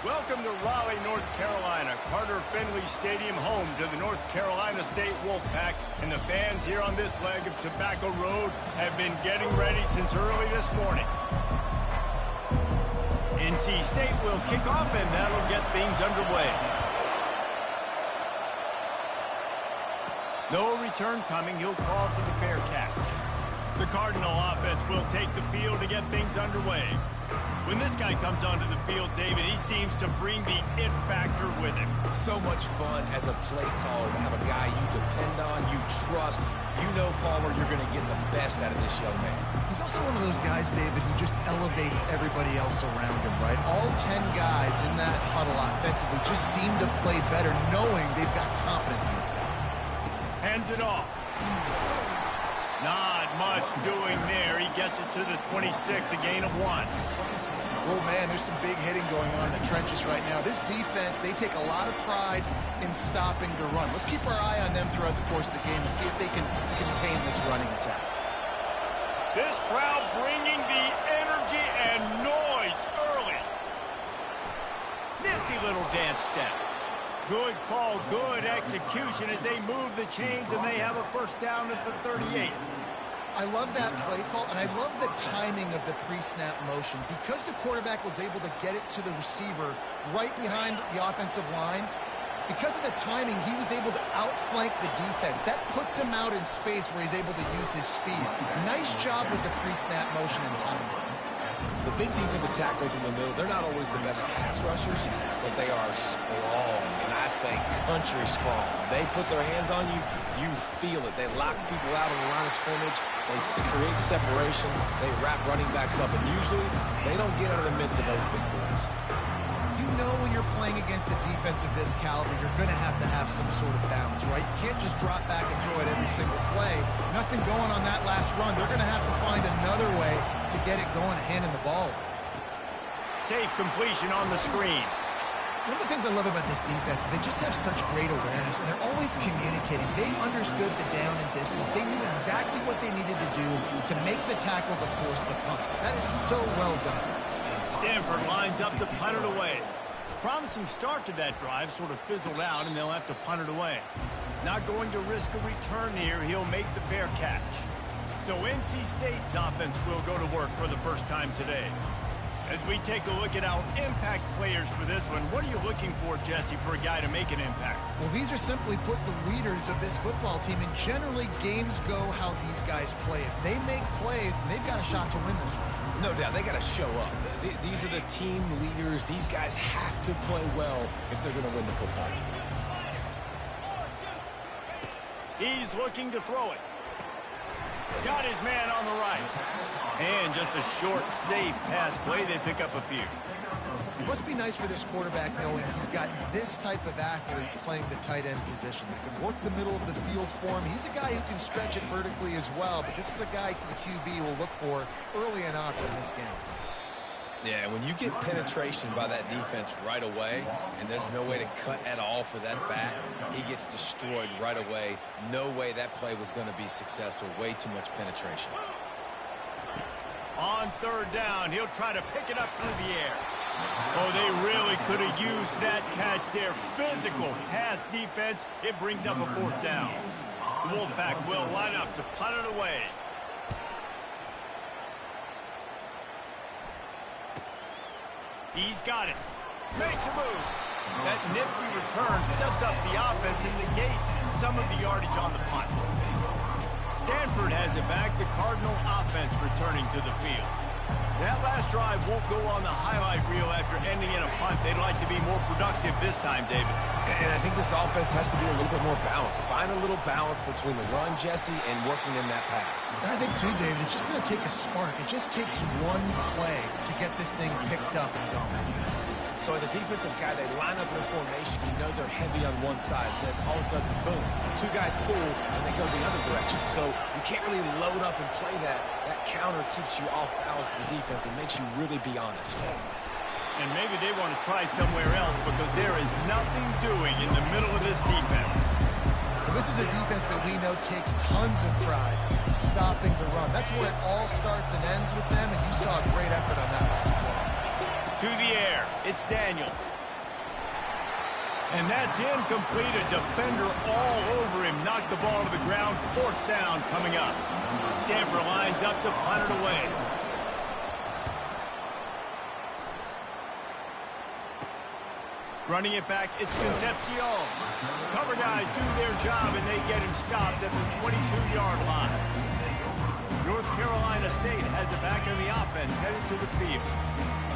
Welcome to Raleigh, North Carolina, Carter Finley Stadium, home to the North Carolina State Wolfpack, and the fans here on this leg of Tobacco Road have been getting ready since early this morning. NC State will kick off, and that'll get things underway. No return coming. He'll call for the fair catch. The Cardinal offense will take the field to get things underway. When this guy comes onto the field, David, he seems to bring the it factor with him. So much fun as a play caller to have a guy you depend on, you trust. You know, Palmer, you're going to get the best out of this young man. He's also one of those guys, David, who just elevates everybody else around him, right? All 10 guys in that huddle offensively just seem to play better knowing they've got confidence in this guy. Hands it off. Not much doing there. He gets it to the 26, a gain of 1. Oh, man, there's some big hitting going on in the trenches right now. This defense, they take a lot of pride in stopping the run. Let's keep our eye on them throughout the course of the game and see if they can contain this running attack. This crowd bringing the energy and noise early. Nifty little dance step. Good call, good execution as they move the chains and they have a first down at the 38. I love that play call, and I love the timing of the pre-snap motion. Because the quarterback was able to get it to the receiver right behind the offensive line, because of the timing, he was able to outflank the defense. That puts him out in space where he's able to use his speed. Nice job with the pre-snap motion and timing. The big defensive tackles in the middle, they're not always the best pass rushers, but they are strong, and I say country strong. They put their hands on you, you feel it. They lock people out on the line of scrimmage. They create separation. They wrap running backs up, and usually they don't get out of the midst of those big boys. You know when you're playing against a defense of this caliber, you're going to have some sort of balance, right? You can't just drop back and throw it every single play. Nothing going on that last run. They're going to have to find another way to get it going, handing the ball. Safe completion on the screen. One of the things I love about this defense is they just have such great awareness, and they're always communicating. They understood the down and distance. They knew exactly what they needed to do to make the tackle to force the punt. That is so well done. Stanford lines up to punt it away. Promising start to that drive sort of fizzled out, and they'll have to punt it away. Not going to risk a return here. He'll make the fair catch. So NC State's offense will go to work for the first time today. As we take a look at our impact players for this one, what are you looking for, Jesse, for a guy to make an impact? Well, these are simply put the leaders of this football team, and generally games go how these guys play. If they make plays, then they've got a shot to win this one. No doubt, they got to show up. These are the team leaders. These guys have to play well if they're going to win the football game. He's looking to throw it. Got his man on the right. And just a short, safe pass play. They pick up a few. It must be nice for this quarterback knowing he's got this type of athlete playing the tight end position. They can work the middle of the field for him. He's a guy who can stretch it vertically as well, but this is a guy the QB will look for early and often in this game. Yeah, when you get penetration by that defense right away, and there's no way to cut at all for that back, he gets destroyed right away. No way that play was going to be successful. Way too much penetration. On third down, he'll try to pick it up through the air. Oh, they really could have used that catch there. Physical pass defense. It brings up a fourth down. The Wolfpack will line up to punt it away. He's got it. Makes a move. That nifty return sets up the offense and negates some of the yardage on the punt. Stanford has it back. The Cardinal offense returning to the field. That last drive won't go on the highlight reel after ending in a punt. They'd like to be more productive this time, David. And I think this offense has to be a little bit more balanced. Find a little balance between the run, Jesse, and working in that pass. And I think, too, David, it's just going to take a spark. It just takes one play to get this thing picked up and going. So as a defensive guy, they line up in a formation. You know they're heavy on one side. Then all of a sudden, boom, two guys pull, and they go the other direction. So you can't really load up and play that. That counter keeps you off balance as a defense. It makes you really be honest. And maybe they want to try somewhere else because there is nothing doing in the middle of this defense. Well, this is a defense that we know takes tons of pride in stopping the run. That's where it all starts and ends with them, and you saw a great effort on that last play. To the air. It's Daniels. And that's incomplete. A defender all over him. Knocked the ball to the ground. 4th down coming up. Stanford lines up to punt it away. Running it back, it's Concepcion. Cover guys do their job, and they get him stopped at the 22-yard line. North Carolina State has it back in the offense, headed to the field.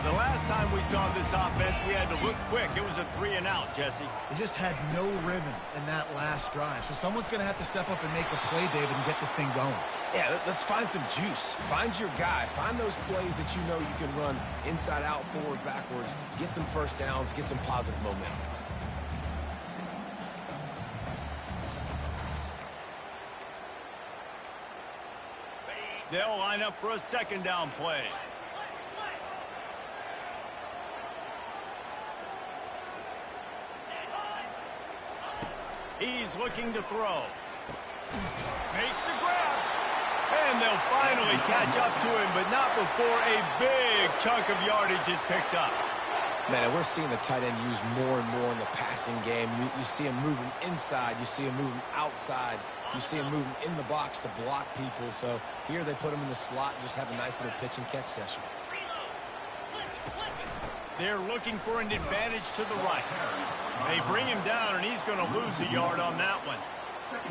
The last time we saw this offense, we had to look quick. It was a 3-and-out, Jesse. They just had no rhythm in that last drive. So someone's going to have to step up and make a play, David, and get this thing going. Yeah, let's find some juice. Find your guy. Find those plays that you know you can run inside out, forward, backwards. Get some first downs. Get some positive momentum. They'll line up for a 2nd down play. He's looking to throw. Makes the grab. And they'll finally catch up to him, but not before a big chunk of yardage is picked up. Man, and we're seeing the tight end used more and more in the passing game. You see him moving inside. You see him moving outside. You see him moving in the box to block people. So here they put him in the slot and just have a nice little pitch and catch session. They're looking for an advantage to the right. They bring him down, and he's going to lose a yard on that one.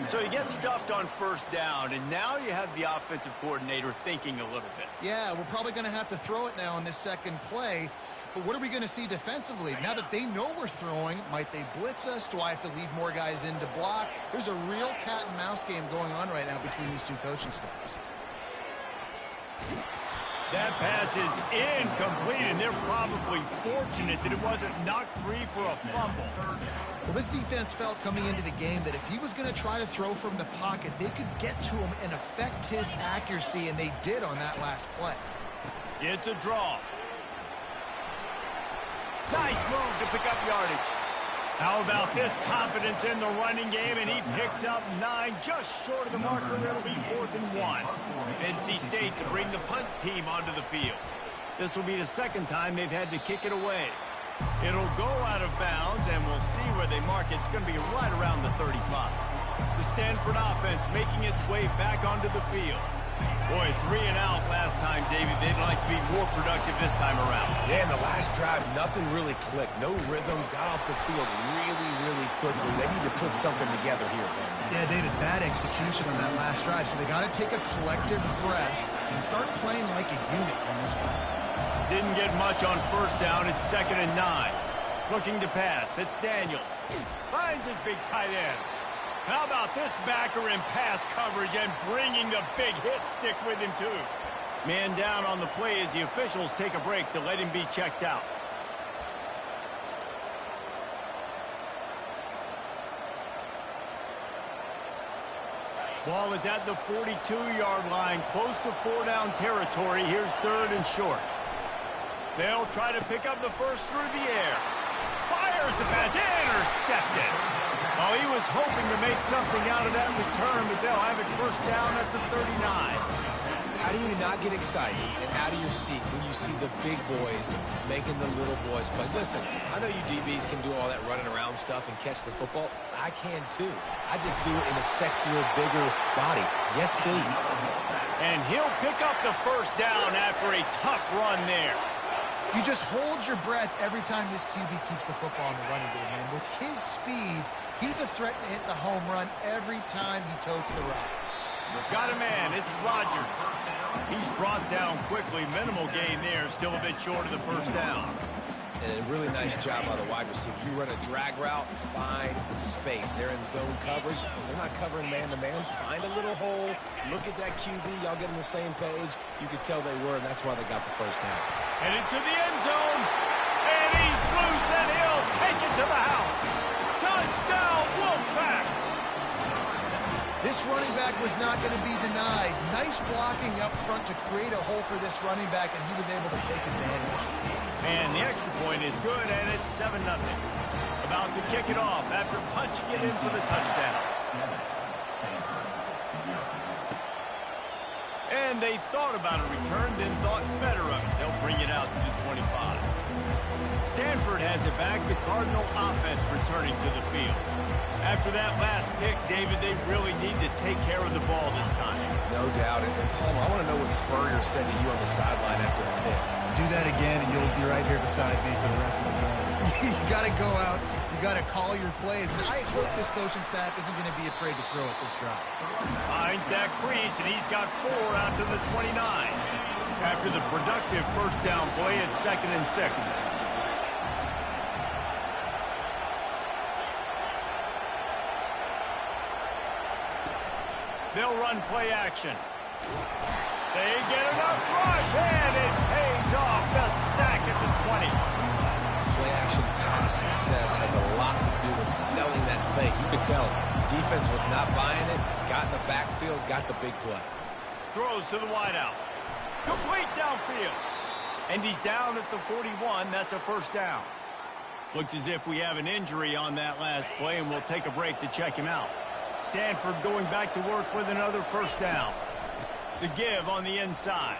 So he gets stuffed on 1st down, and now you have the offensive coordinator thinking a little bit. Yeah, we're probably going to have to throw it now on this 2nd play. But what are we going to see defensively? Now that they know we're throwing, might they blitz us? Do I have to leave more guys in to block? There's a real cat-and-mouse game going on right now between these two coaching staffs. That pass is incomplete, and they're probably fortunate that it wasn't knocked free for a fumble. Well, this defense felt coming into the game that if he was going to try to throw from the pocket, they could get to him and affect his accuracy, and they did on that last play. It's a draw. Nice move to pick up yardage. How about this confidence in the running game, and he picks up 9, just short of the marker. It'll be 4th and 1. NC State to bring the punt team onto the field. This will be the 2nd time they've had to kick it away. It'll go out of bounds, and we'll see where they mark it. It's going to be right around the 35. The Stanford offense making its way back onto the field. Boy, 3-and-out last time, David. They'd like to be more productive this time around. Yeah, in the last drive, nothing really clicked. No rhythm. Got off the field really, really quickly. They need to put something together here, Ken. Yeah, David, bad execution on that last drive. So they got to take a collective breath and start playing like a unit on this one. Didn't get much on 1st down. It's 2nd and 9. Looking to pass. It's Daniels. Finds his big tight end. How about this backer in pass coverage and bringing the big hit stick with him, too? Man down on the play as the officials take a break to let him be checked out. Ball is at the 42-yard line, close to 4-down territory. Here's 3rd and short. They'll try to pick up the first through the air. Fires the pass, intercepted. Oh, he was hoping to make something out of that return, but they'll have it 1st down at the 39. How do you not get excited and out of your seat when you see the big boys making the little boys play? Listen, I know you DBs can do all that running around stuff and catch the football. I can too. I just do it in a sexier, bigger body. Yes, please. And he'll pick up the 1st down after a tough run there. You just hold your breath every time this QB keeps the football in the running game, man. With his speed, he's a threat to hit the home run every time he totes the rock. Got a man. It's Rodgers. He's brought down quickly. Minimal gain there. Still a bit short of the 1st down. And a really nice job by the wide receiver. You run a drag route, find space. They're in zone coverage. They're not covering man-to-man. Find a little hole. Look at that QB. Y'all get on the same page. You could tell they were, and that's why they got the 1st down. Headed to the end zone. And he's loose, and he'll take it to the house. Touchdown, Wolfpack. This running back was not going to be denied. Nice blocking up front to create a hole for this running back, and he was able to take advantage. And the extra point is good, and it's 7-0. About to kick it off after punching it in for the touchdown. And they thought about a return, then thought better of it. They'll bring it out to the 25. Stanford has it back. The Cardinal offense returning to the field. After that last pick, David, they really need to take care of the ball this time. No doubt. And Palmer, I want to know what Spurrier said to you on the sideline after a pick. Do that again, and you'll be right here beside me for the rest of the game. You got to go out. You got to call your plays. And I hope this coaching staff isn't going to be afraid to throw at this drive. Finds that crease, and he's got 4 out to the 29. After the productive first down play at 2nd and 6. They'll run play action. They get enough rush, and it pays off. The sack at the 20. Play action pass success has a lot to do with selling that fake. You could tell defense was not buying it, got in the backfield, got the big play. Throws to the wideout. Complete downfield. And he's down at the 41. That's a first down. Looks as if we have an injury on that last play, and we'll take a break to check him out. Stanford going back to work with another first down. The give on the inside.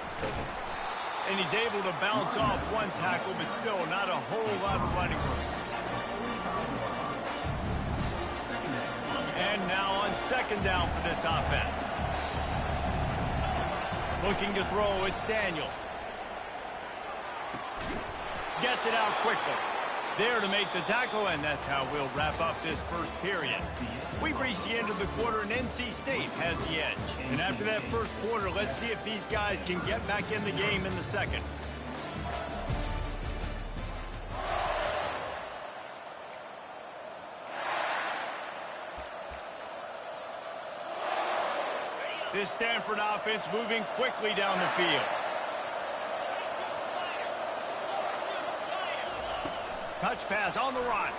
And he's able to bounce off one tackle, but still not a whole lot of running room. And now on 2nd down for this offense. Looking to throw, it's Daniels. Gets it out quickly. There to make the tackle, and that's how we'll wrap up this first period. We've reached the end of the quarter, and NC State has the edge. And after that first quarter, let's see if these guys can get back in the game in the second. This Stanford offense moving quickly down the field. Touch pass on the run.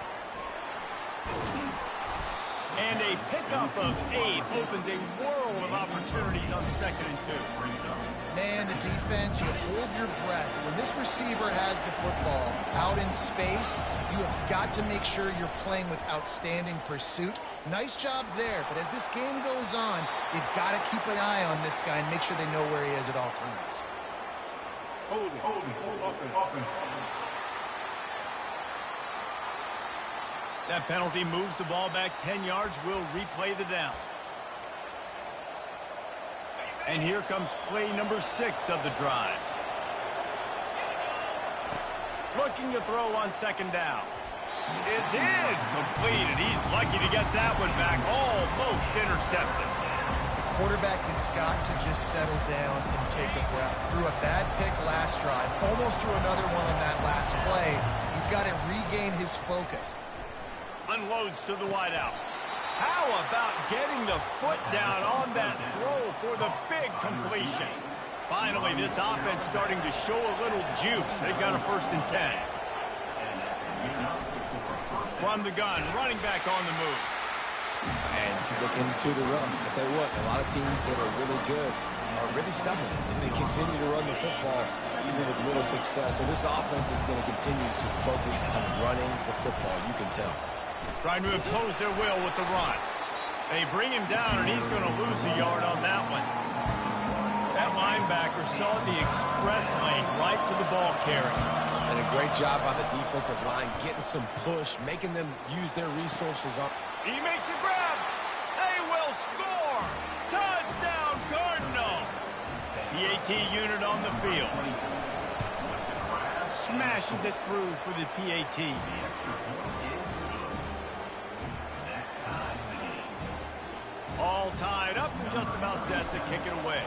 And a pickup of 8 opens a world of opportunities on 2nd and 2. Man, the defense, you hold your breath. When this receiver has the football out in space, you have got to make sure you're playing with outstanding pursuit. Nice job there, but as this game goes on, you've got to keep an eye on this guy and make sure they know where he is at all times. Hold it. That penalty moves the ball back 10 yards. We'll replay the down. And here comes play number 6 of the drive. Looking to throw on 2nd down. It's in. Completed. He's lucky to get that one back. Almost intercepted. The quarterback has got to just settle down and take a breath. Threw a bad pick last drive. Almost threw another one on that last play. He's got to regain his focus. Unloads to the wideout. How about getting the foot down on that throw for the big completion? Finally, this offense starting to show a little juice. They've got a 1st and 10. From the gun, running back on the move. And sticking to the run. I'll tell you what, a lot of teams that are really good are really stubborn, and they continue to run the football even with little success. So this offense is going to continue to focus on running the football, you can tell. Trying to impose their will with the run. They bring him down, and he's going to lose a yard on that one. That linebacker saw the express lane right to the ball carrier. And a great job on the defensive line, getting some push, making them use their resources up. He makes a grab. They will score. Touchdown, Cardinal. The AT unit on the field. Smashes it through for the PAT. All tied up and just about set to kick it away.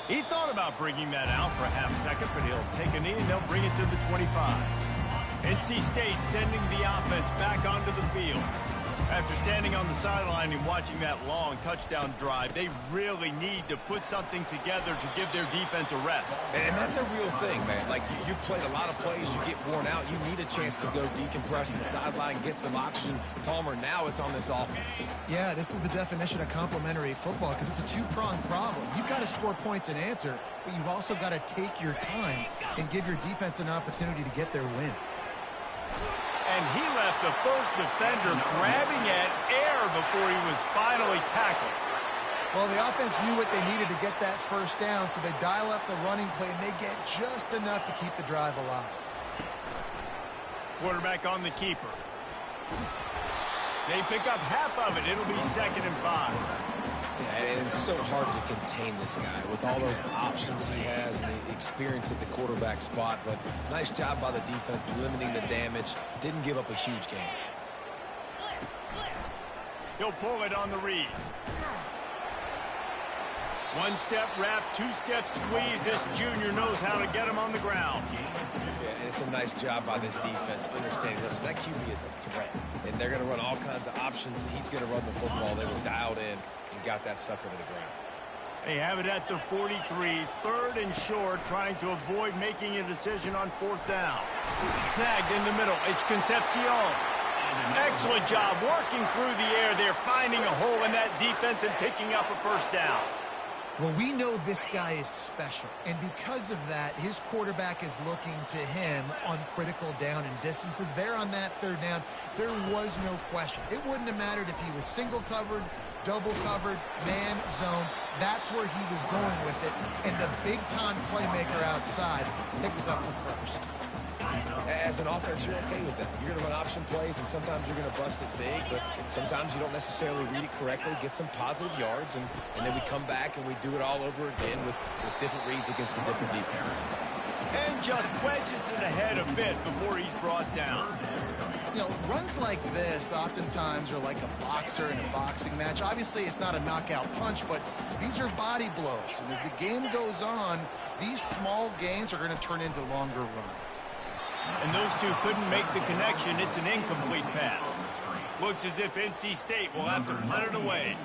He thought about bringing that out for a half second, but he'll take a knee and they'll bring it to the 25. NC State sending the offense back onto the field. After standing on the sideline and watching that long touchdown drive, they really need to put something together to give their defense a rest. And that's a real thing, man. Like, you played a lot of plays, you get worn out, you need a chance to go decompress on the sideline, get some oxygen. Palmer, now it's on this offense. Yeah, this is the definition of complementary football because it's a two-pronged problem. You've got to score points and answer, but you've also got to take your time and give your defense an opportunity to get their win. And he left the first defender grabbing at air before he was finally tackled. Well, the offense knew what they needed to get that first down, so they dial up the running play, and they get just enough to keep the drive alive. Quarterback on the keeper. They pick up half of it. It'll be 2nd and 5. Yeah, and it's so hard to contain this guy with all those options he has and the experience at the quarterback spot. But nice job by the defense limiting the damage. Didn't give up a huge game. He'll pull it on the read. One-step wrap, two-step squeeze. This junior knows how to get him on the ground. Yeah, and it's a nice job by this defense understanding, listen, that QB is a threat. And they're going to run all kinds of options, and he's going to run the football. They were dialed in and got that sucker to the ground. They have it at the 43, 3rd and short, trying to avoid making a decision on 4th down. Snagged in the middle. It's Concepcion. Excellent job working through the air. They're finding a hole in that defense and picking up a 1st down. Well, we know this guy is special, and because of that, his quarterback is looking to him on critical down and distances. There on that 3rd down, there was no question. It wouldn't have mattered if he was single covered, double covered, man, zone. That's where he was going with it, and the big-time playmaker outside picks up the 1st. As an offense, you're okay with that. You're going to run option plays, and sometimes you're going to bust it big, but sometimes you don't necessarily read it correctly, get some positive yards, and then we come back and we do it all over again with different reads against the different defense. And just wedges it ahead a bit before he's brought down. You know, runs like this oftentimes are like a boxer in a boxing match. Obviously, it's not a knockout punch, but these are body blows. And as the game goes on, these small gains are going to turn into longer runs. And those two couldn't make the connection. It's an incomplete pass. Looks as if NC State will have to punt it away.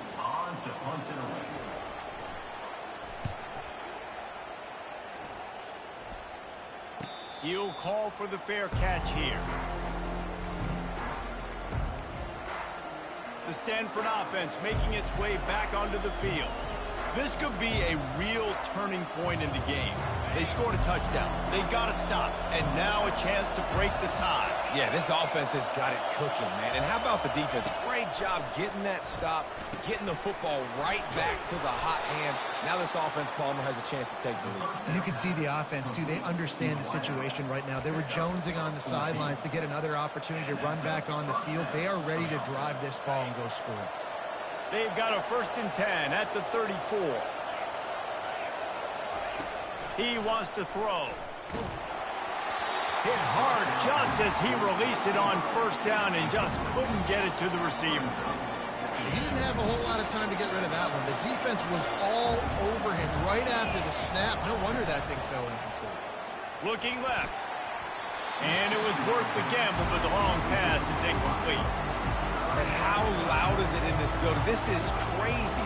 He'll call for the fair catch here. The Stanford offense making its way back onto the field. This could be a real turning point in the game. They scored a touchdown. They got to stop. And now a chance to break the tie. Yeah, this offense has got it cooking, man. And how about the defense? Great job getting that stop, getting the football right back to the hot hand. Now this offense, Palmer, has a chance to take the lead. You can see the offense, too. They understand the situation right now. They were jonesing on the sidelines to get another opportunity to run back on the field. They are ready to drive this ball and go score. They've got a 1st and 10 at the 34. He wants to throw. Hit hard just as he released it on 1st down and just couldn't get it to the receiver. He didn't have a whole lot of time to get rid of that one. The defense was all over him right after the snap. No wonder that thing fell incomplete. Looking left. And it was worth the gamble, but the long pass is incomplete. And how loud is it in this building? This is crazy.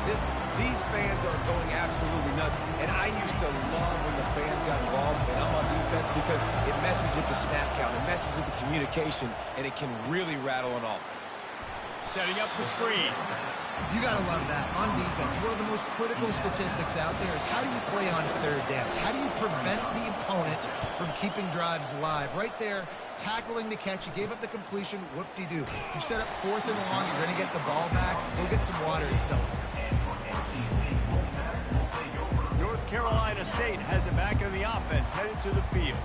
These fans are going absolutely nuts. And I used to love when the fans got involved, and I'm on defense, because it messes with the snap count. It messes with the communication, and it can really rattle an offense. Setting up the screen. You got to love that. On defense, one of the most critical statistics out there is how do you play on 3rd down? How do you prevent the opponent from keeping drives alive? Right there, tackling the catch. You gave up the completion. Whoop-de-doo. You set up 4th and long. You're going to get the ball back. Go get some water and celebrate. North Carolina State has it back in the offense, headed to the field.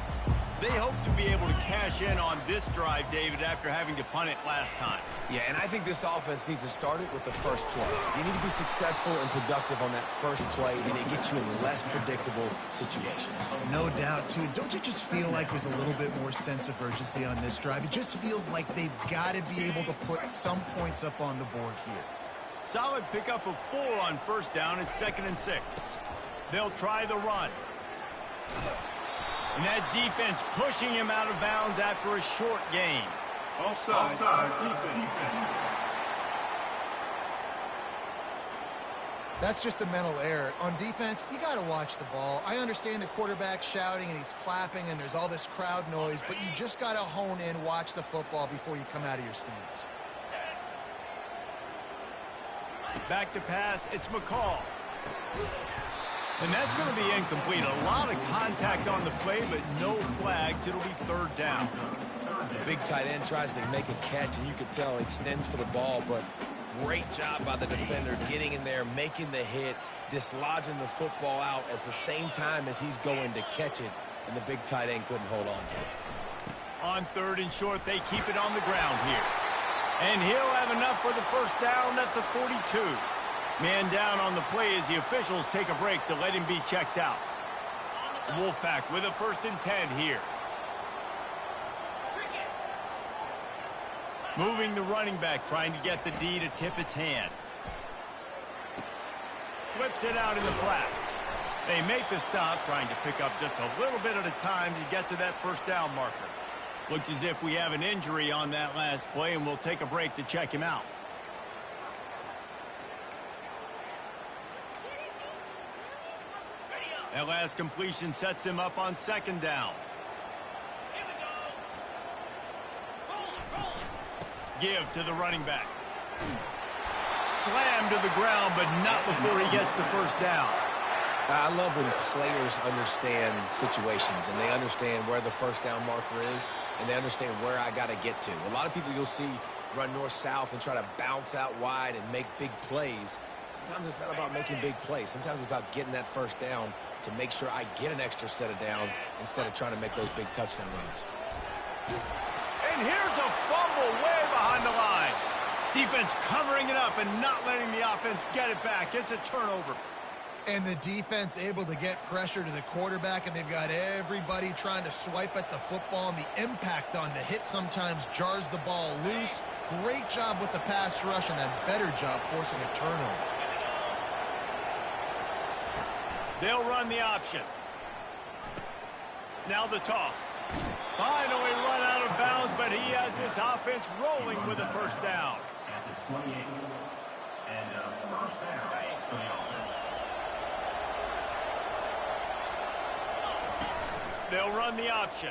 They hope to be able to cash in on this drive, David, after having to punt it last time. Yeah, and I think this offense needs to start it with the first play. You need to be successful and productive on that first play, and it gets you in less predictable situations. No doubt, too. Don't you just feel like there's a little bit more sense of urgency on this drive? It just feels like they've got to be able to put some points up on the board here. Solid pickup of 4 on 1st down. It's 2nd and 6. They'll try the run. And that defense pushing him out of bounds after a short gain. Offside. Defense. That's just a mental error. On defense, you got to watch the ball. I understand the quarterback shouting and he's clapping and there's all this crowd noise, but you just got to hone in, watch the football before you come out of your stance. Back to pass, it's McCall. And that's going to be incomplete. A lot of contact on the play, but no flags. It'll be 3rd down. The big tight end tries to make a catch, and you could tell he extends for the ball, but Great job by the defender getting in there, making the hit, dislodging the football out at the same time as he's going to catch it, and the big tight end couldn't hold on to it. On 3rd and short, they keep it on the ground here. And he'll have enough for the first down at the 42. Man down on the play as the officials take a break to let him be checked out. Wolfpack with a 1st and 10 here. Moving the running back, trying to get the D to tip its hand. Flips it out in the flat. They make the stop, trying to pick up just a little bit at a time to get to that first down marker. Looks as if we have an injury on that last play, and we'll take a break to check him out. That last completion sets him up on 2nd down. Give to the running back. Slam to the ground, but not before he gets the first down. I love when players understand situations and they understand where the first down marker is and they understand where I got to get to. A lot of people you'll see run north-south and try to bounce out wide and make big plays. Sometimes it's not about making big plays. Sometimes it's about getting that first down to make sure I get an extra set of downs instead of trying to make those big touchdown runs. And here's a fumble way behind the line. Defense covering it up and not letting the offense get it back. It's a turnover. And the defense able to get pressure to the quarterback, and they've got everybody trying to swipe at the football, and the impact on the hit sometimes jars the ball loose. Great job with the pass rush and a better job forcing a turnover. They'll run the option. Now the toss. Finally run out of bounds, but he has this offense rolling with a first down. They'll run the option.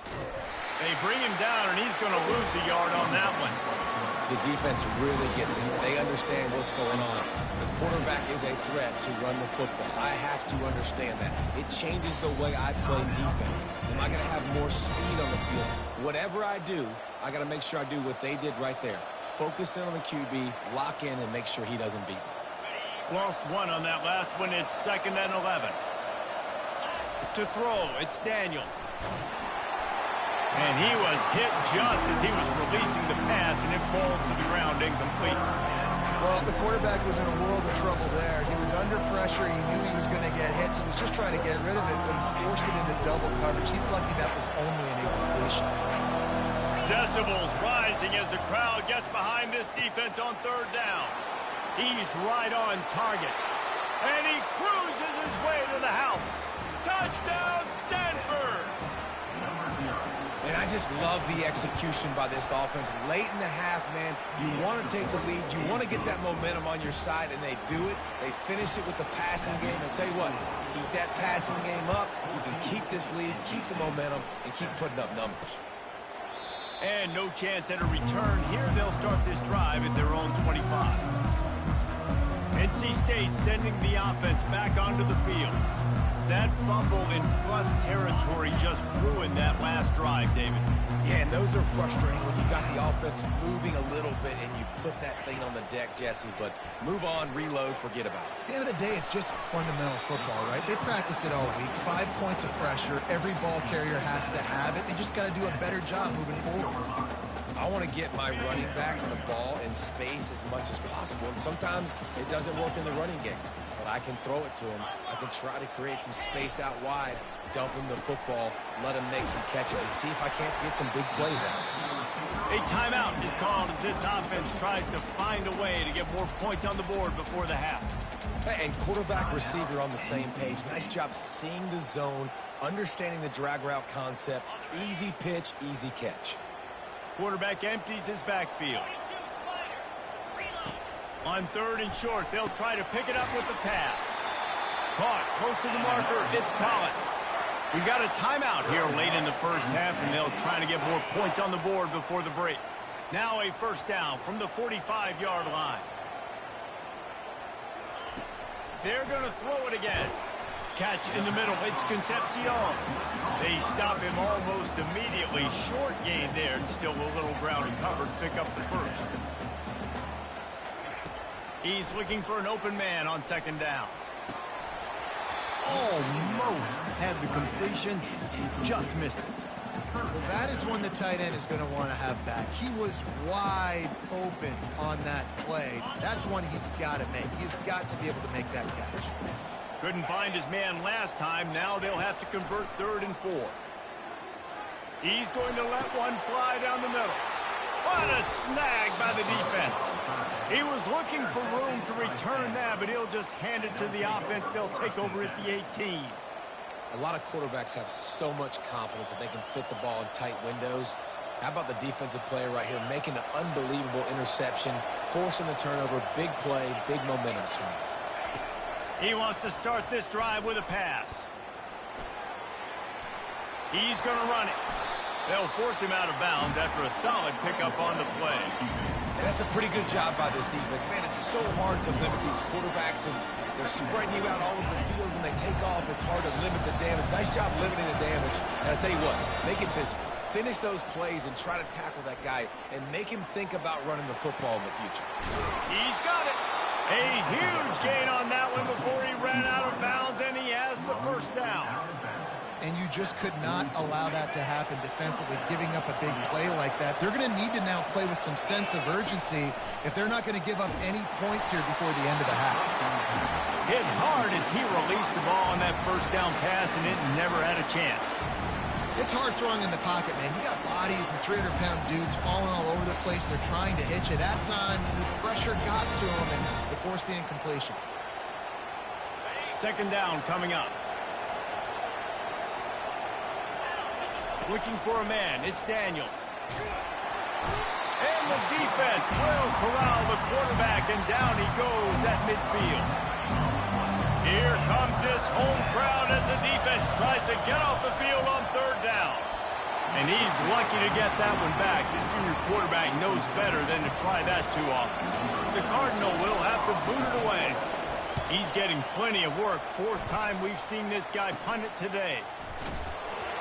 They bring him down, and he's going to lose a yard on that one. The defense really gets it. They understand what's going on. The quarterback is a threat to run the football. I have to understand that. It changes the way I play defense. Am I going to have more speed on the field? Whatever I do, I got to make sure I do what they did right there. Focus in on the QB, lock in, and make sure he doesn't beat me. Lost one on that last one. It's 2nd and 11. To throw, it's Daniels. And he was hit just as he was releasing the pass, and it falls to the ground incomplete. Well, the quarterback was in a world of trouble there. He was under pressure. He knew he was going to get hit, so he was just trying to get rid of it, but he forced it into double coverage. He's lucky that was only an incompletion. Decibels rising as the crowd gets behind this defense on 3rd down. He's right on target. And he cruises his way to the house. Touchdown, Stanford! And I just love the execution by this offense. Late in the half, man, you want to take the lead. You want to get that momentum on your side, and they do it. They finish it with the passing game. I'll tell you what, keep that passing game up. You can keep this lead, keep the momentum, and keep putting up numbers. And no chance at a return here. They'll start this drive at their own 25. NC State sending the offense back onto the field. That fumble in plus territory just ruined that last drive, David. Yeah, and those are frustrating when you got the offense moving a little bit and you put that thing on the deck, Jesse. But move on, reload, forget about it. At the end of the day, it's just fundamental football, right? They practice it all week. 5 points of pressure. Every ball carrier has to have it. They just got to do a better job moving forward. I want to get my running backs the ball in space as much as possible. And sometimes it doesn't work in the running game. But I can throw it to him. I can try to create some space out wide, dump him the football, let him make some catches, and see if I can't get some big plays out. A timeout is called as this offense tries to find a way to get more points on the board before the half. And quarterback, receiver on the same page. Nice job seeing the zone, understanding the drag route concept. Easy pitch, easy catch. Quarterback empties his backfield. On 3rd and short, they'll try to pick it up with the pass. Caught close to the marker, it's Collins. We've got a timeout here late in the first half, and they'll try to get more points on the board before the break. Now a first down from the 45-yard line. They're going to throw it again. Catch in the middle, it's Concepcion. They stop him almost immediately. Short gain there, and still a little ground and cover to pick up the first. He's looking for an open man on second down. Almost had the completion, just missed it. Well, that is one the tight end is going to want to have back. He was wide open on that play. That's one he's got to make. He's got to be able to make that catch. Couldn't find his man last time. Now they'll have to convert 3rd and 4. He's going to let one fly down the middle. What a snag by the defense. He was looking for room to return that, but he'll just hand it to the offense. They'll take over at the 18. A lot of quarterbacks have so much confidence that they can fit the ball in tight windows. How about the defensive player right here making an unbelievable interception, forcing the turnover, big play, big momentum swing. He wants to start this drive with a pass. He's going to run it. They'll force him out of bounds after a solid pickup on the play. And that's a pretty good job by this defense. Man, it's so hard to limit these quarterbacks, and they're spreading you out all over the field. When they take off, it's hard to limit the damage. Nice job limiting the damage. And I'll tell you what, make it physical. Finish those plays and try to tackle that guy and make him think about running the football in the future. He's got it. A huge gain on that one before he ran out of bounds, and he has the first down. And you just could not allow that to happen defensively, giving up a big play like that. They're going to need to now play with some sense of urgency if they're not going to give up any points here before the end of the half. Hit hard as he released the ball on that first down pass, and it never had a chance. It's hard throwing in the pocket, man. You got bodies and 300-pound dudes falling all over the place. They're trying to hit you. That time, the pressure got to them, and they forced the incompletion. Second down coming up. Looking for a man. It's Daniels. And the defense will corral the quarterback, and down he goes at midfield. Here comes this home crowd as the defense tries to get off the field on 3rd down. And he's lucky to get that one back. This junior quarterback knows better than to try that too often. The Cardinal will have to boot it away. He's getting plenty of work. 4th time we've seen this guy punt it today.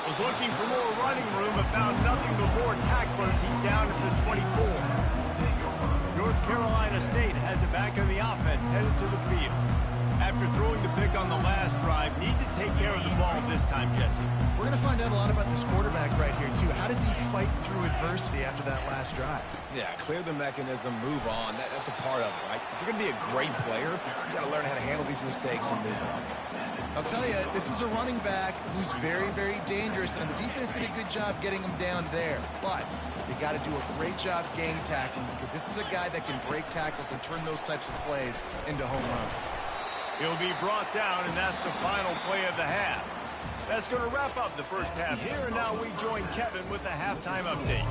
Was looking for more running room, but found nothing but more tacklers. He's down at the 24. North Carolina State has it back in the offense, headed to the field. After throwing the pick on the last drive, need to take care of the ball this time, Jesse. We're going to find out a lot about this quarterback right here, too. How does he fight through adversity after that last drive? Yeah, clear the mechanism, move on. That's a part of it, right? If you're going to be a great player, you got to learn how to handle these mistakes and move on. I'll tell you, this is a running back who's very, very dangerous, and the defense did a good job getting him down there. But you got to do a great job gang tackling, because this is a guy that can break tackles and turn those types of plays into home runs. He'll be brought down, and that's the final play of the half. That's going to wrap up the first half here, and now we join Kevin with the halftime update.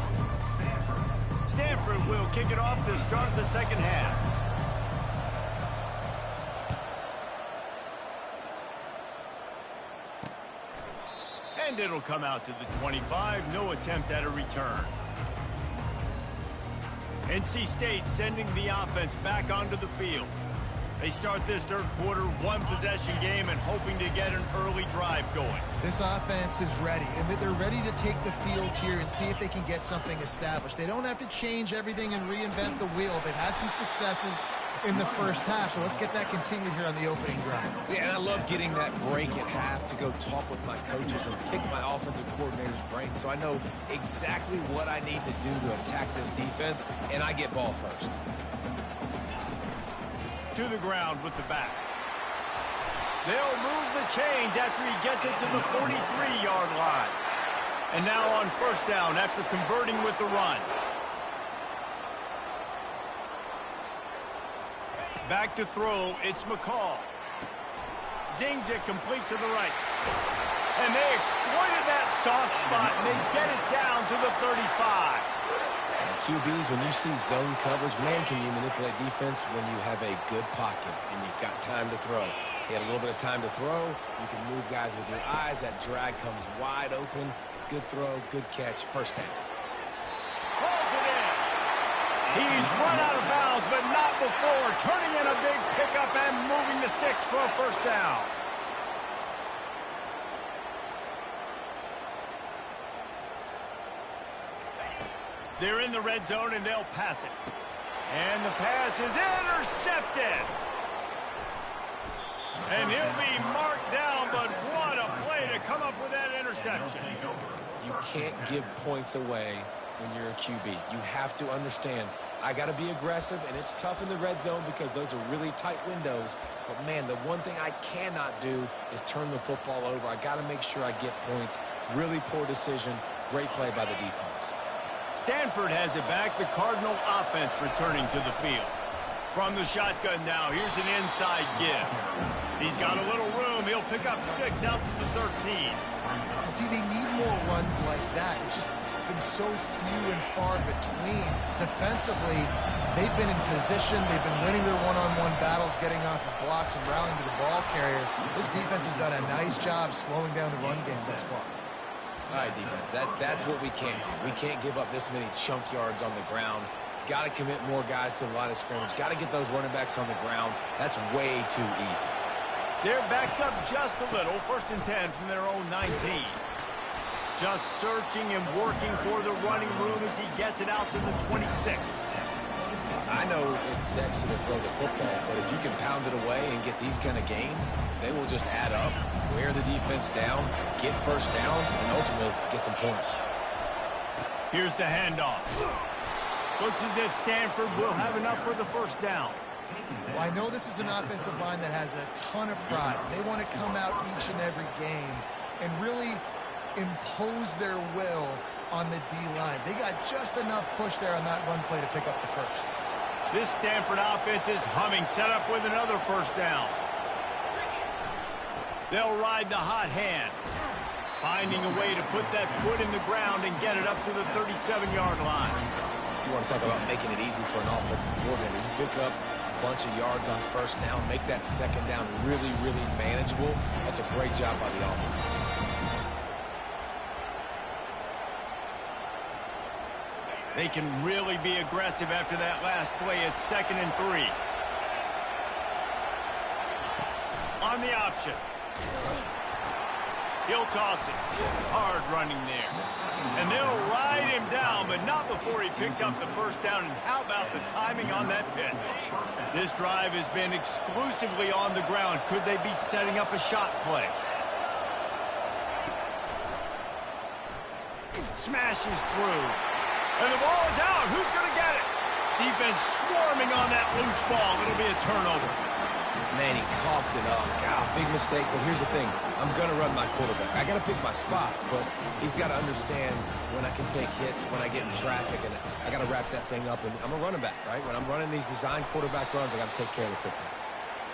Stanford will kick it off to start the second half. And it'll come out to the 25. No attempt at a return. NC State sending the offense back onto the field. They start this 3rd quarter, 1-possession game, and hoping to get an early drive going. This offense is ready, and they're ready to take the field here and see if they can get something established. They don't have to change everything and reinvent the wheel. They've had some successes in the first half, so let's get that continued here on the opening drive. Yeah, and I love getting that break at half to go talk with my coaches and pick my offensive coordinator's brain so I know exactly what I need to do to attack this defense, and I get ball first. To the ground with the back. They'll move the chains after he gets it to the 43-yard line. And now on first down after converting with the run. Back to throw, it's McCall. Zings it complete to the right. And they exploited that soft spot, and they get it down to the 35. QBs, when you see zone coverage, man, can you manipulate defense when you have a good pocket and you've got time to throw. He had a little bit of time to throw. You can move guys with your eyes. That drag comes wide open. Good throw, good catch, first down. Pulls it in. He's run out of bounds, but not before. Turning in a big pickup and moving the sticks for a first down. They're in the red zone, and they'll pass it. And the pass is intercepted. And he'll be marked down, but what a play to come up with that interception. You can't give points away when you're a QB. You have to understand, I got to be aggressive, and it's tough in the red zone because those are really tight windows. But, man, the one thing I cannot do is turn the football over. I got to make sure I get points. Really poor decision. Great play by the defense. Stanford has it back. The Cardinal offense returning to the field. From the shotgun now, here's an inside give. He's got a little room. He'll pick up 6 out to the 13. See, they need more runs like that. It's just been so few and far between. Defensively, they've been in position. They've been winning their one-on-one battles, getting off of blocks and rallying to the ball carrier. This defense has done a nice job slowing down the run game thus far. All right, defense, that's what we can't do. We can't give up this many chunk yards on the ground. Got to commit more guys to the line of scrimmage. Got to get those running backs on the ground. That's way too easy. They're backed up just a little. 1st and 10 from their own 19. Just searching and working for the running room as he gets it out to the 26. I know it's sexy to throw the football, but if you can pound it away and get these kind of gains, they will just add up, wear the defense down, get first downs, and ultimately get some points. Here's the handoff. Looks as if Stanford will have enough for the first down. Well, I know this is an offensive line that has a ton of pride. They want to come out each and every game and really impose their will on the D-line. They got just enough push there on that run play to pick up the first. This Stanford offense is humming, set up with another first down. They'll ride the hot hand, finding a way to put that foot in the ground and get it up to the 37-yard line. You want to talk about making it easy for an offensive coordinator. You pick up a bunch of yards on first down, make that second down really, really manageable. That's a great job by the offense. They can really be aggressive after that last play. It's 2nd and 3. On the option. He'll toss it. Hard running there. And they'll ride him down, but not before he picked up the first down. And how about the timing on that pitch? This drive has been exclusively on the ground. Could they be setting up a shot play? Smashes through. And the ball is out. Who's going to get it? Defense swarming on that loose ball. It'll be a turnover. Man, he coughed it up. God, big mistake. But here's the thing. I'm going to run my quarterback. I got to pick my spots, but he's got to understand when I can take hits, when I get in traffic, and I got to wrap that thing up. And I'm a running back, right? When I'm running these design quarterback runs, I got to take care of the football.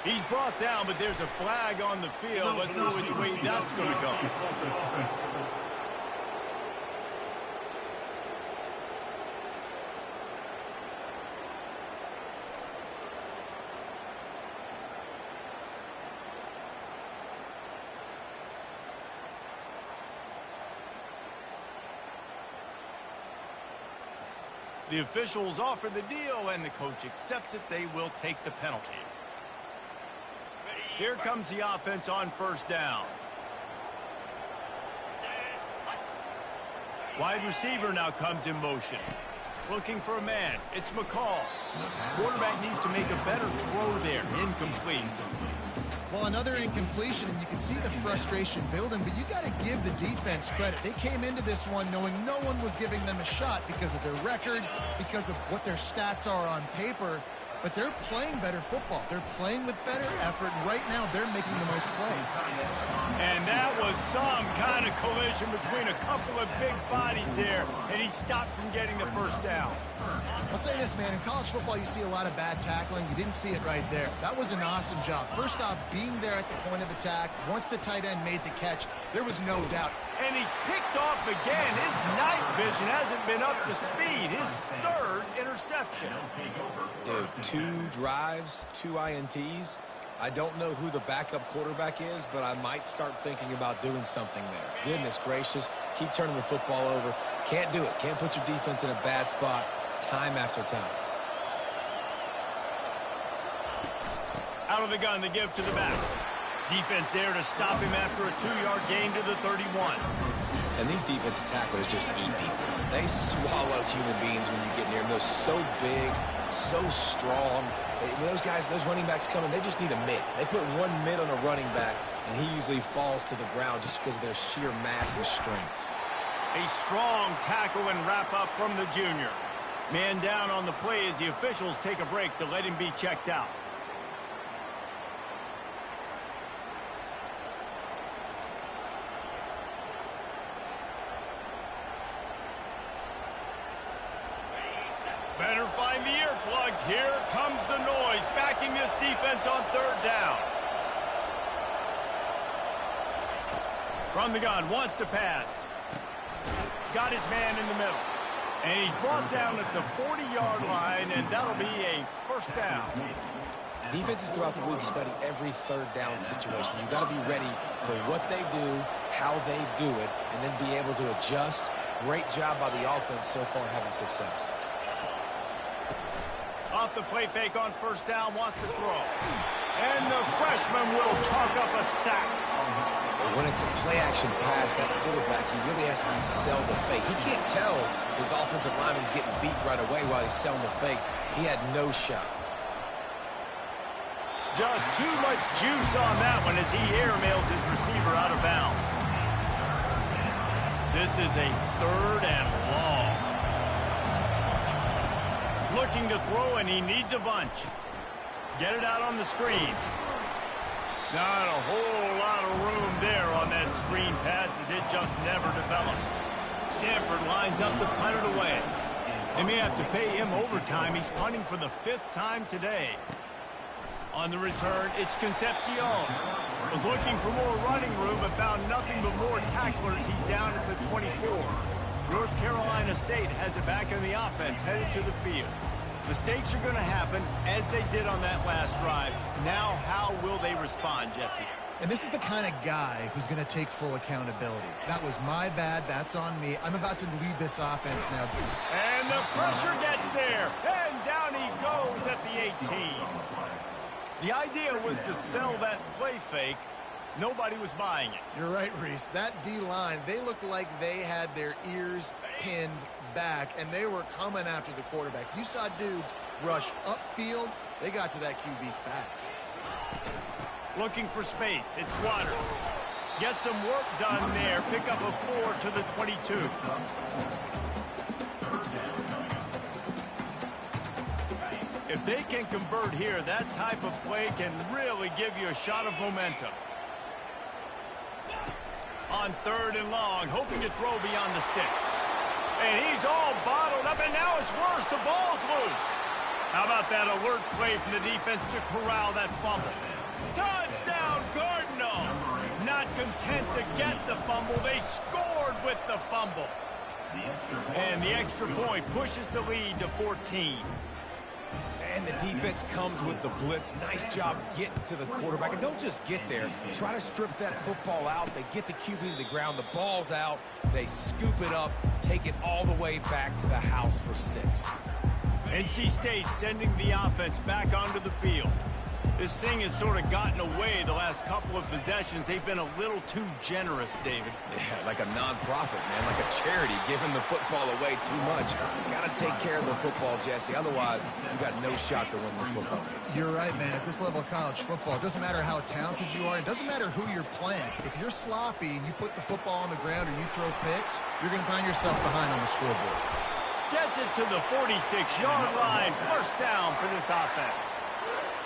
He's brought down, but there's a flag on the field. Let's see which way that's going to go. The officials offer the deal, and the coach accepts it. They will take the penalty. Here comes the offense on first down. Wide receiver now comes in motion. Looking for a man. It's McCall. Quarterback needs to make a better throw there. Incomplete. Well, another incompletion, and you can see the frustration building, but you got to give the defense credit. They came into this one knowing no one was giving them a shot because of their record, because of what their stats are on paper, but they're playing better football. They're playing with better effort, and right now they're making the most plays. And that was some kind of collision between a couple of big bodies there, and he stopped from getting the first down. I'll say this, man, in college football you see a lot of bad tackling. You didn't see it right there. That was an awesome job. First off, being there at the point of attack. Once the tight end made the catch, there was no doubt. And he's picked off again. His night vision hasn't been up to speed. His 3rd interception. Dude, 2 drives, 2 INTs. I don't know who the backup quarterback is, but I might start thinking about doing something there. Goodness gracious. Keep turning the football over. Can't do it. Can't put your defense in a bad spot time after time. Out of the gun to give to the back. Defense there to stop him after a 2-yard gain to the 31. And these defensive tacklers just eat people. They swallow human beings when you get near them. They're so big, so strong. When those guys, those running backs come in, they just need a mid. They put one mid on a running back, and he usually falls to the ground just because of their sheer mass and strength. A strong tackle and wrap-up from the junior. Man down on the play as the officials take a break to let him be checked out. Better find the earplugs. Here comes the noise, backing this defense on 3rd down. From the gun, wants to pass. Got his man in the middle. And he's brought down at the 40-yard line, and that'll be a 1st down. Defenses throughout the week study every 3rd down situation. You've got to be ready for what they do, how they do it, and then be able to adjust. Great job by the offense so far having success. Off the play fake on 1st down, wants to throw. And the freshman will chalk up a sack. When it's a play-action pass, that quarterback, he really has to sell the fake. He can't tell his offensive lineman's getting beat right away while he's selling the fake. He had no shot. Just too much juice on that one as he airmails his receiver out of bounds. This is a 3rd and long. Looking to throw, and he needs a bunch. Get it out on the screen. Not a whole lot of room there on that screen pass as it just never developed. Stanford lines up to punt it away. They may have to pay him overtime. He's punting for the 5th time today. On the return, it's Concepcion. Was looking for more running room, but found nothing but more tacklers. He's down at the 24. North Carolina State has it back in the offense, headed to the field. Mistakes are going to happen, as they did on that last drive. Now, how will they respond, Jesse? And this is the kind of guy who's going to take full accountability. That was my bad. That's on me. I'm about to lead this offense now. And the pressure gets there. And down he goes at the 18. The idea was to sell that play fake. Nobody was buying it. You're right, Reese. That D-line, they looked like they had their ears pinned back, and they were coming after the quarterback. You saw dudes rush upfield. They got to that QB fast. Looking for space. It's Water. Get some work done there. Pick up a 4 to the 22. If they can convert here, that type of play can really give you a shot of momentum. On 3rd and long, hoping to throw beyond the sticks. And he's all bottled up, and now it's worse. The ball's loose. How about that alert play from the defense to corral that fumble? Touchdown, Cardinal! Not content to get the fumble, they scored with the fumble. And the extra point pushes the lead to 14. And the defense comes with the blitz. Nice job getting to the quarterback. And don't just get there. Try to strip that football out. They get the QB to the ground. The ball's out. They scoop it up, take it all the way back to the house for 6. NC State sending the offense back onto the field. This thing has sort of gotten away the last couple of possessions. They've been a little too generous, David. Yeah, like a non-profit, man, like a charity, giving the football away too much. Got to take care of the football, Jesse. Otherwise, you got no shot to win this football game. You're right, man. At this level of college football, it doesn't matter how talented you are. It doesn't matter who you're playing. If you're sloppy and you put the football on the ground or you throw picks, you're going to find yourself behind on the scoreboard. Gets it to the 46-yard line. 1st down for this offense.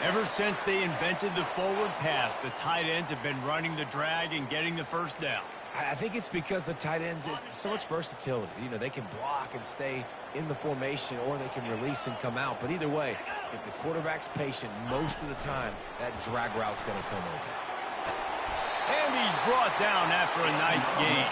Ever since they invented the forward pass, the tight ends have been running the drag and getting the 1st down. I think it's because the tight ends is so much versatility. You know, they can block and stay in the formation, or they can release and come out. But either way, if the quarterback's patient, most of the time, that drag route's going to come open. And he's brought down after a nice gain.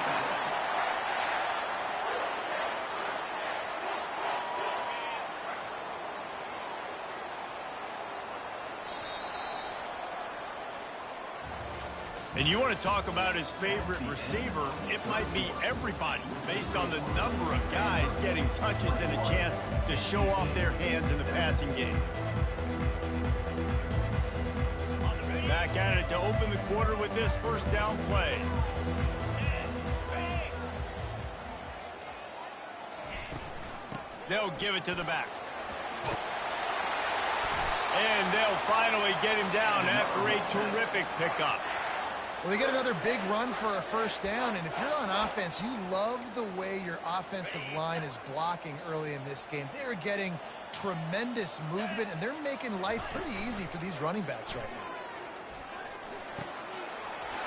And you want to talk about his favorite receiver, it might be everybody, based on the number of guys getting touches and a chance to show off their hands in the passing game. Back back at it to open the quarter with this first down play. They'll give it to the back. And they'll finally get him down after a terrific pickup. Well, they get another big run for a first down, and if you're on offense, you love the way your offensive line is blocking early in this game. They're getting tremendous movement, and they're making life pretty easy for these running backs right now.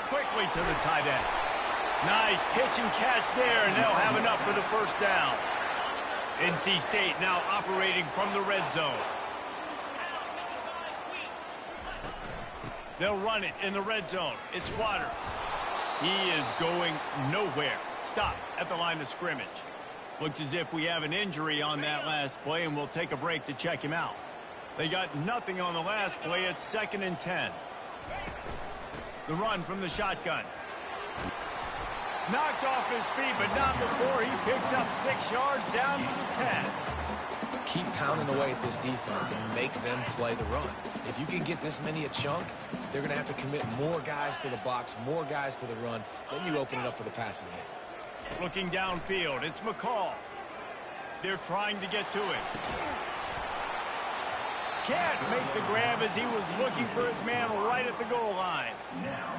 Quickly to the tight end. Nice pitch and catch there, and they'll have enough for the first down. NC State now operating from the red zone. They'll run it in the red zone. It's Waters. He is going nowhere. Stop at the line of scrimmage. Looks as if we have an injury on that last play, and we'll take a break to check him out. They got nothing on the last play. It's 2nd and 10. The run from the shotgun. Knocked off his feet, but not before he picks up 6 yards down to the 10. Keep pounding away at this defense and make them play the run. If you can get this many a chunk, they're going to have to commit more guys to the box, more guys to the run. Then you open it up for the passing game. Looking downfield, it's McCall. They're trying to get to it. Can't make the grab as he was looking for his man right at the goal line.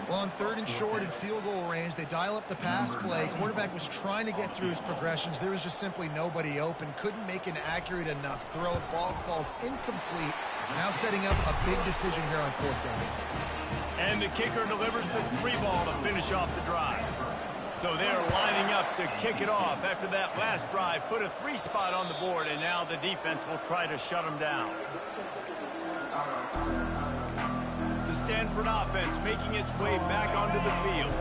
Well, on 3rd and short and field goal range, they dial up the pass play. Quarterback was trying to get through his progressions. There was just simply nobody open. Couldn't make an accurate enough throw. Ball falls incomplete. Now setting up a big decision here on 4th down. And the kicker delivers the 3 ball to finish off the drive. So they're lining up to kick it off after that last drive. Put a 3 spot on the board, and now the defense will try to shut them down. The Stanford offense making its way back onto the field.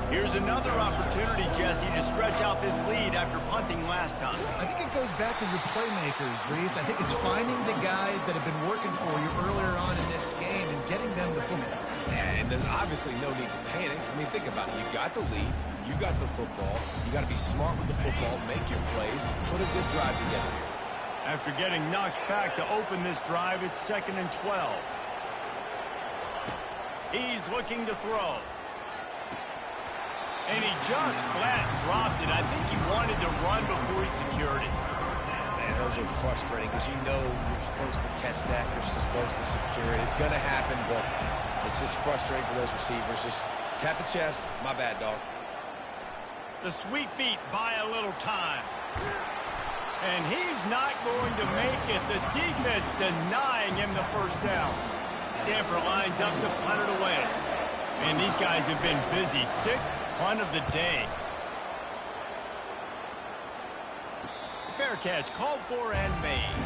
Here's another opportunity, Jesse, to stretch out this lead after punting last time. I think it goes back to your playmakers, Reese. I think it's finding the guys that have been working for you earlier on in this game and getting them the football. Yeah, and there's obviously no need to panic. I mean, think about it. You got the lead. You got the football. You got to be smart with the football, make your plays, put a good drive together here. After getting knocked back to open this drive, it's 2nd and 12. He's looking to throw. And he just flat dropped it. I think he wanted to run before he secured it. Man, those are frustrating because you know you're supposed to catch that. You're supposed to secure it. It's going to happen, but it's just frustrating for those receivers. Just tap the chest. My bad, dog. The sweet feet buy a little time. And he's not going to make it. The defense denying him the first down. Stanford lines up to punt it away. And these guys have been busy. 6th punt of the day. Fair catch called for and made.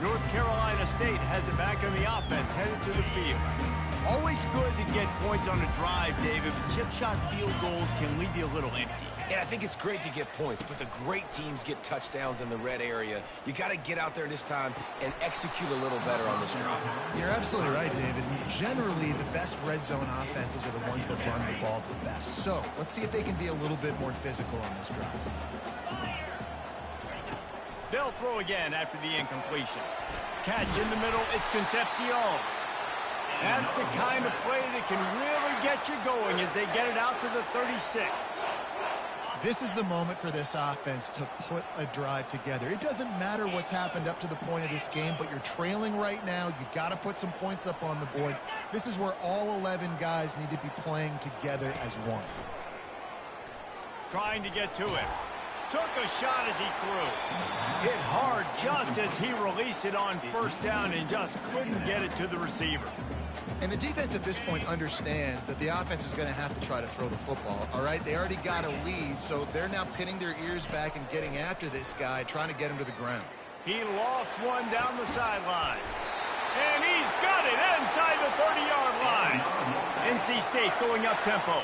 North Carolina State has it back on the offense, headed to the field. Always good to get points on a drive, David, but chip shot field goals can leave you a little empty. And I think it's great to get points, but the great teams get touchdowns in the red area. You got to get out there this time and execute a little better on this drive. You're absolutely right, David. Generally, the best red zone offenses are the ones that run the ball the best. So let's see if they can be a little bit more physical on this drive. They'll throw again after the incompletion. Catch in the middle, it's Concepcion. That's the kind of play that can really get you going as they get it out to the 36. This is the moment for this offense to put a drive together. It doesn't matter what's happened up to the point of this game, but you're trailing right now. You got to put some points up on the board. This is where all 11 guys need to be playing together as one. Trying to get to it. Took a shot as he threw. Hit hard just as he released it on first down and just couldn't get it to the receiver. And the defense at this point understands that the offense is going to have to try to throw the football, all right? They already got a lead, so they're now pinning their ears back and getting after this guy, trying to get him to the ground. He lost one down the sideline. And he's got it inside the 30-yard line. NC State going up-tempo.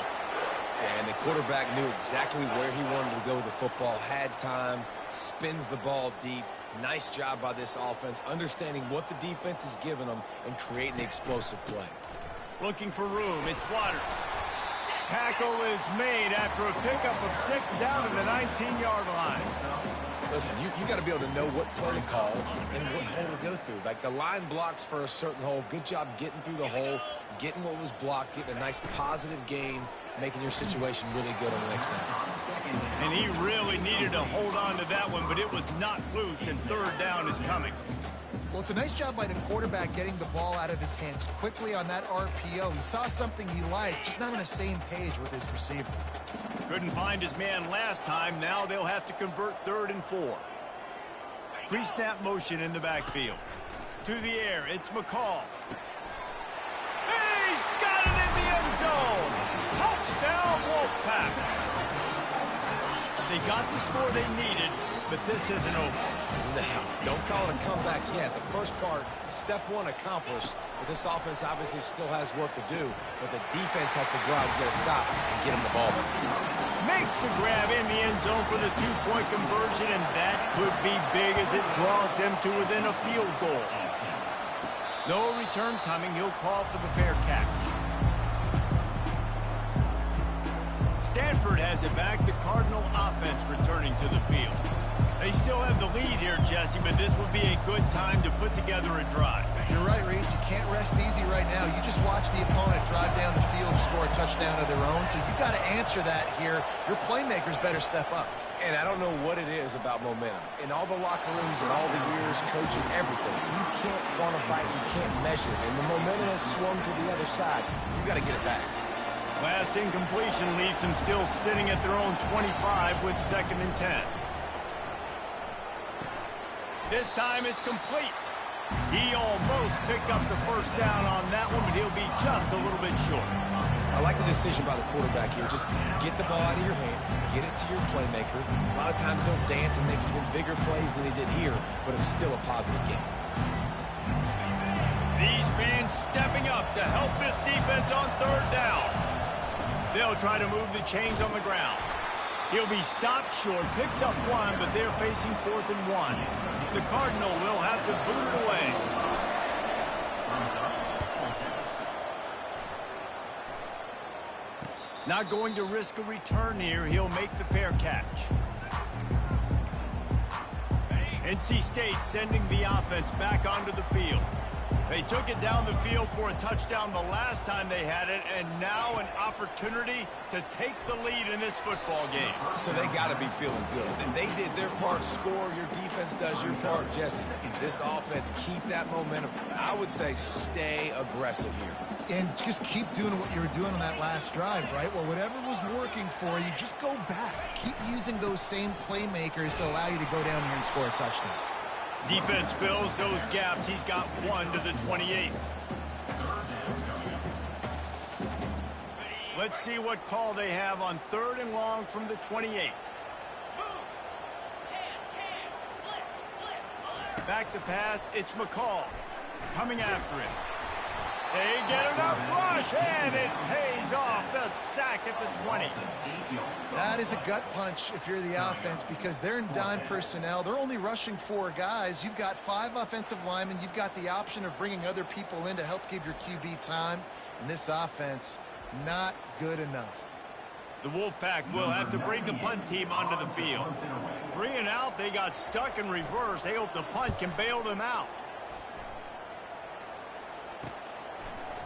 And the quarterback knew exactly where he wanted to go with the football, had time, spins the ball deep. Nice job by this offense, understanding what the defense is giving them and creating the explosive play. Looking for room, it's Waters. Tackle is made after a pickup of 6 down to the 19-yard line. Listen, you got to be able to know what play to call and what hole to go through. Like the line blocks for a certain hole. Good job getting through the hole, getting what was blocked, getting a nice positive gain, making your situation really good on the next down. And he really needed to hold on to that one, but it was not loose, and third down is coming. Well, it's a nice job by the quarterback getting the ball out of his hands quickly on that RPO. He saw something he liked, just not on the same page with his receiver. Couldn't find his man last time. Now they'll have to convert 3rd and 4. Pre-snap motion in the backfield. To the air, it's McCall. He's got it in the end zone. Touchdown, Wolfpack. They got the score they needed, but this isn't over. Now, don't call it a comeback yet. The first part, step 1 accomplished, but this offense obviously still has work to do, but the defense has to go out and get a stop and get him the ball back. Makes the grab in the end zone for the 2-point conversion, and that could be big as it draws him to within a field goal. No return coming. He'll call for the fair catch. Stanford has it back. The Cardinal offense returning to the field. They still have the lead here, Jesse, but this would be a good time to put together a drive. You're right, Reese. You can't rest easy right now. You just watch the opponent drive down the field and score a touchdown of their own, so you've got to answer that here. Your playmakers better step up. And I don't know what it is about momentum. In all the locker rooms and all the years coaching everything, you can't quantify it, you can't measure it. And the momentum has swung to the other side. You've got to get it back. Last incompletion leaves them still sitting at their own 25 with 2nd and 10. This time it's complete. He almost picked up the first down on that one, but he'll be just a little bit short. I like the decision by the quarterback here. Just get the ball out of your hands, get it to your playmaker. A lot of times he'll dance and make even bigger plays than he did here, but it was still a positive game. These fans stepping up to help this defense on 3rd down. They'll try to move the chains on the ground. He'll be stopped short, picks up 1, but they're facing 4th and 1. The Cardinal will have to boot it away. Not going to risk a return here. He'll make the fair catch. NC State sending the offense back onto the field. They took it down the field for a touchdown the last time they had it, and now an opportunity to take the lead in this football game. So they got to be feeling good. They did their part, score. Your defense does your part, Jesse. This offense, keep that momentum. I would say stay aggressive here. And just keep doing what you were doing on that last drive, right? Well, whatever was working for you, just go back. Keep using those same playmakers to allow you to go down here and score a touchdown. Defense fills those gaps. He's got 1 to the 28. Let's see what call they have on 3rd and long from the 28. Back to pass. It's McCall coming after him. They get enough rush, and it pays off. The sack at the 20. That is a gut punch if you're the offense, because they're in dime personnel. They're only rushing 4 guys. You've got 5 offensive linemen. You've got the option of bringing other people in to help give your QB time. And this offense, not good enough. The Wolfpack will have to bring the punt team onto the field. 3 and out. They got stuck in reverse. They hope the punt can bail them out.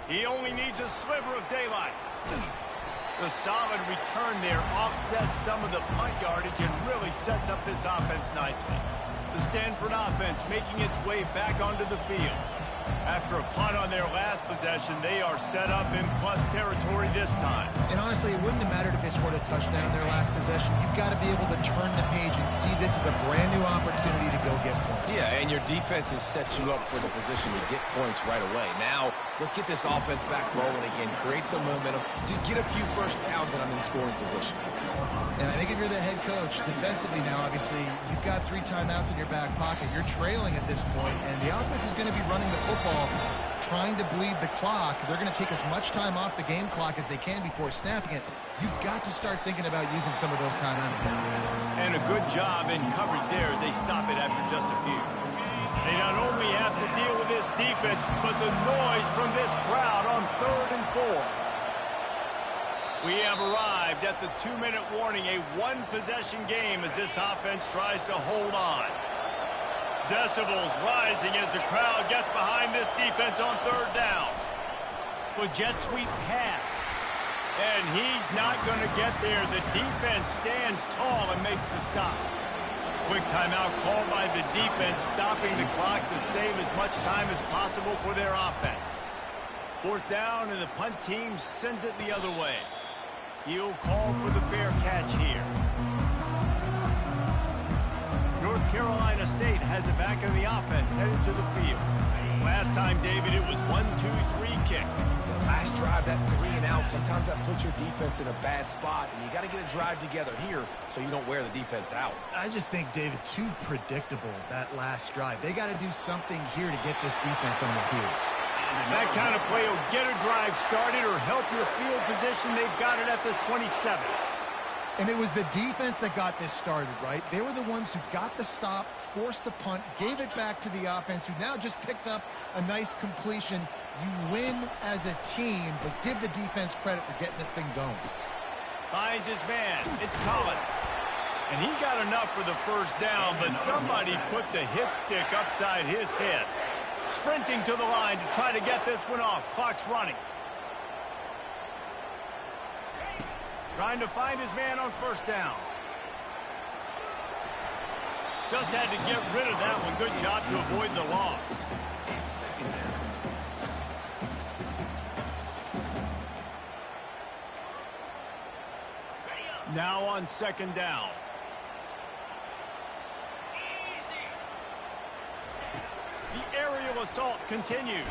He only needs a sliver of daylight. The solid return there offsets some of the punt yardage and really sets up this offense nicely. The Stanford offense making its way back onto the field. After a punt on their last possession, they are set up in plus territory this time. And honestly, it wouldn't have mattered if they scored a touchdown in their last possession. You've got to be able to turn the page and see this is a brand new opportunity to go get points. Yeah, and your defense has set you up for the position to get points right away. Now, let's get this offense back rolling again, create some momentum, just get a few first downs, and I'm in scoring position. And I think if you're the head coach, defensively now, obviously, you've got 3 timeouts in your back pocket. You're trailing at this point, and the offense is going to be running the football, trying to bleed the clock. They're going to take as much time off the game clock as they can before snapping it. You've got to start thinking about using some of those timeouts. And a good job in coverage there as they stop it after just a few. They not only have to deal with this defense, but the noise from this crowd on 3rd and 4. We have arrived at the 2-minute warning, a one-possession game as this offense tries to hold on. Decibels rising as the crowd gets behind this defense on third down. Well, jet sweep pass. And he's not going to get there. The defense stands tall and makes the stop. Quick timeout called by the defense, stopping the clock to save as much time as possible for their offense. Fourth down, and the punt team sends it the other way. He'll call for the fair catch here. North Carolina State has it back in the offense, headed to the field. Last time, David, it was 1-2-3 kick. The last drive, that 3 and out, sometimes that puts your defense in a bad spot, and you got to get a drive together here so you don't wear the defense out. I just think, David, too predictable, that last drive. They got to do something here to get this defense on their heels. That kind of play will get a drive started or help your field position. They've got it at the 27. And it was the defense that got this started, right? They were the ones who got the stop, forced a punt, gave it back to the offense, who now just picked up a nice completion. You win as a team, but give the defense credit for getting this thing going. Finds his man. It's Collins. And he got enough for the first down, but somebody put the hit stick upside his head. Sprinting to the line to try to get this one off. Clock's running. Trying to find his man on first down. Just had to get rid of that one. Good job to avoid the loss. Now on second down. The aerial assault continues.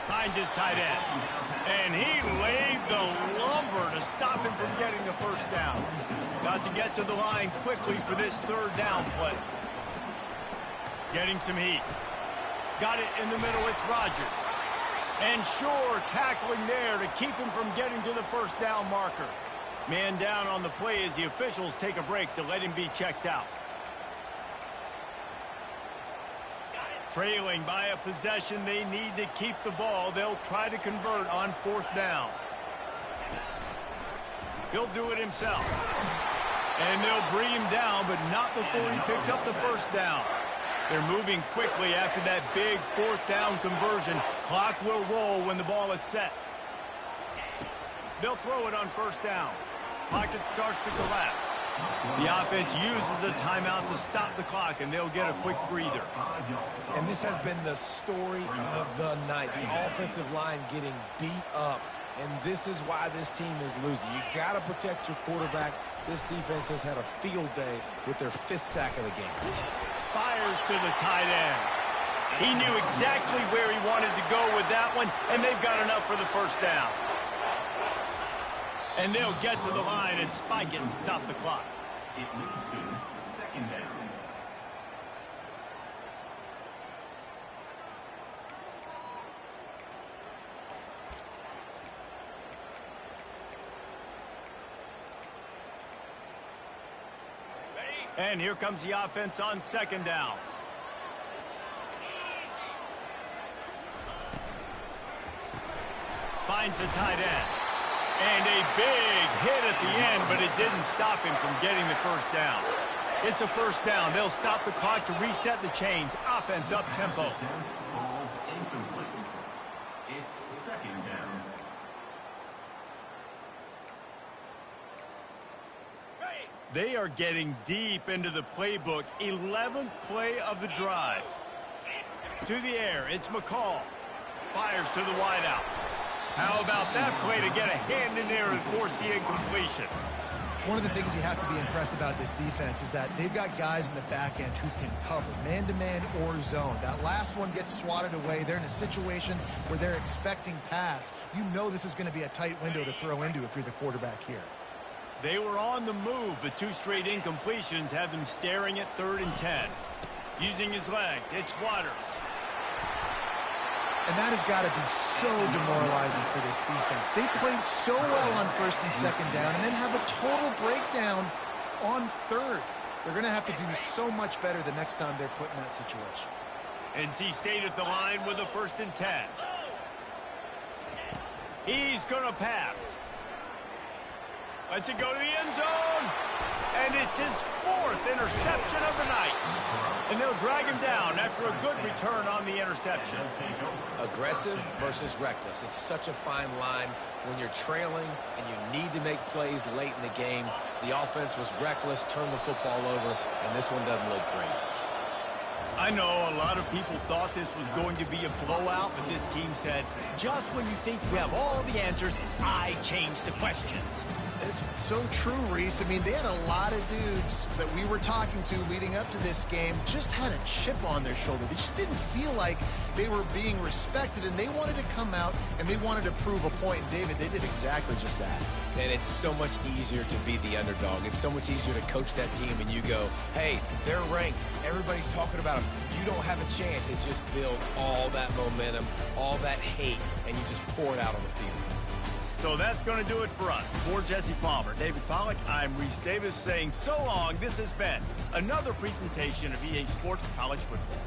Finds his tight end. And he laid the lumber to stop him from getting the first down. Got to get to the line quickly for this third down play. Getting some heat. Got it in the middle. It's Rodgers. And Shore tackling there to keep him from getting to the first down marker. Man down on the play as the officials take a break to let him be checked out. Trailing by a possession, they need to keep the ball. They'll try to convert on fourth down. He'll do it himself. And they'll bring him down, but not before he picks up the first down. They're moving quickly after that big fourth down conversion. Clock will roll when the ball is set. They'll throw it on first down. Pocket starts to collapse. The offense uses a timeout to stop the clock, and they'll get a quick breather. And this has been the story of the night. The offensive line getting beat up, and this is why this team is losing. You got to protect your quarterback. This defense has had a field day with their 5th sack of the game. Fires to the tight end. He knew exactly where he wanted to go with that one, and they've got enough for the first down. And they'll get to the line and spike it and stop the clock. It moves to second down. And here comes the offense on second down. Finds the tight end. And a big hit at the end, but it didn't stop him from getting the first down. It's a first down. They'll stop the clock to reset the chains. Offense up tempo. Ball's incomplete. It's second down. They are getting deep into the playbook. 11th play of the drive. To the air, it's McCall. Fires to the wideout. How about that play to get a hand in there and force the incompletion? One of the things you have to be impressed about this defense is that they've got guys in the back end who can cover man-to-man or zone. That last one gets swatted away. They're in a situation where they're expecting pass. You know this is going to be a tight window to throw into if you're the quarterback here. They were on the move, but 2 straight incompletions have them staring at 3rd and 10. Using his legs, it's Waters. And that has got to be so demoralizing for this defense. They played so well on 1st and 2nd down and then have a total breakdown on 3rd. They're going to have to do so much better the next time they're put in that situation. NC State at the line with a 1st and 10. He's going to pass. Lets it go to the end zone. And it's his 4th interception of the night. And they'll drag him down after a good return on the interception. Aggressive versus reckless. It's such a fine line when you're trailing and you need to make plays late in the game. The offense was reckless, turned the football over, and this one doesn't look great. I know a lot of people thought this was going to be a blowout, but this team said, just when you think you have all the answers, I change the questions. It's so true, Reese. I mean, they had a lot of dudes that we were talking to leading up to this game just had a chip on their shoulder. They just didn't feel like they were being respected, and they wanted to come out and they wanted to prove a point. And David, they did exactly just that. And it's so much easier to be the underdog. It's so much easier to coach that team and you go, hey, they're ranked. Everybody's talking about them. You don't have a chance. It just builds all that momentum, all that hate, and you just pour it out on the field. So that's going to do it for us. For Jesse Palmer, David Pollack, I'm Reese Davis saying so long. This has been another presentation of EA Sports College Football.